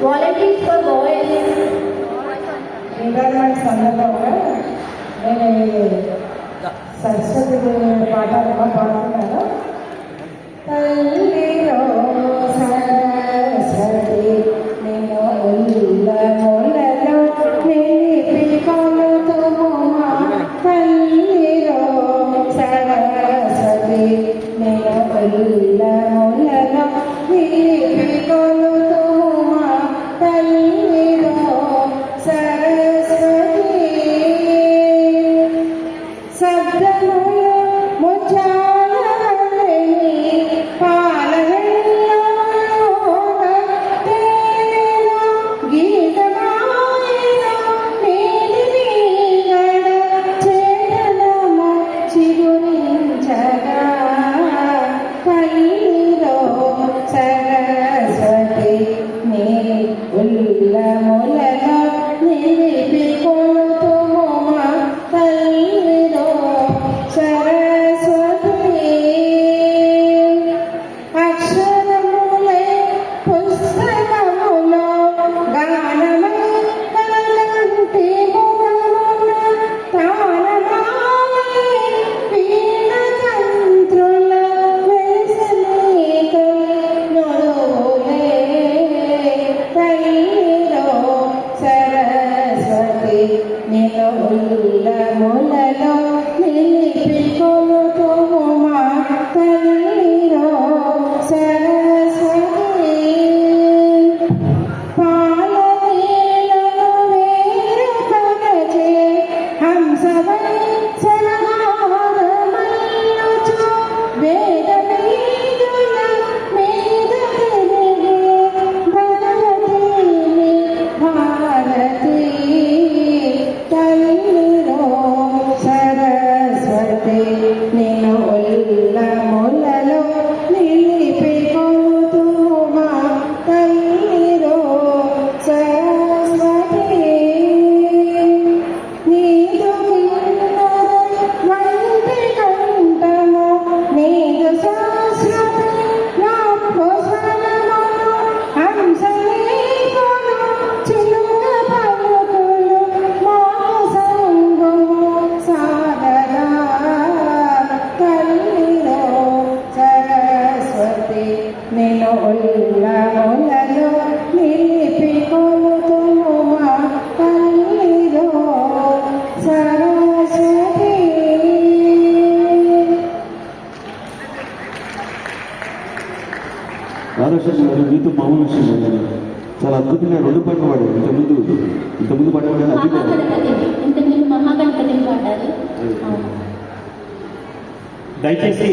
Volunteers for boys environment సందర్భంగా నేను సరస్వతి పాఠాలు పాడుతున్నాను. తల్లిలో సరస్వతి నేను ఉల్లములలో నిలిపికొనుతుమా, తల్లిలో సరస్వతి నేను ఉల్లములలో నిలిపికొనుతుమా, తల్లిలో సరస్వతి శబ్దములు ముచ్చాలని పాలనలోన తేనెలో గీతమాయన నీలిమీగడ చేతనము చిగురించగా, తల్లిలో సరస్వతి నీ ఉల్లములలో నిలిపికొనుతుమా, తల్లిలో సరస్వతి అక్షరములే పుస్తకములో గానమై కలంటి ముఖమున తానమాలై వీణతంత్రుల వెలిసనీకై నొరులే, తల్లిలో సరస్వతి నిన్ను ఉల్లములలో నిలిపికొనుతుమా, తల్లిలో సరస్వతి పాలనీలను వేరుపరచే హంసవై సరహారమయ్యుచు వేదమీదుల మీద తిరిగే భగవతిని భారతి, తల్లిలో సరస్వతి నిన్ను ఉల్లములలో నిలిపికొనుతుమా, తల్లిలో సరస్వతి నీదు కిన్నర వంటి కంఠము నీదు శాశ్వతి నాభోసనము హంసనీకులు చిలుక పలుకులు మాకు సంగము సాగరా, తల్లిలో సరస్వతి నిన్ను ఉల్లములలో నిలిపికొనుతుమా, తల్లిలో సరస్వతి. రాధాకృష్ణ గారు మీతో మామూలు విషయం లేదు, చాలా అద్భుతంగా రెండు పాటలు పాడారు. ఇంతకుముందు పాడారు ఇంతకుముందు మహాగణపతిని పాడారు. దయచేసి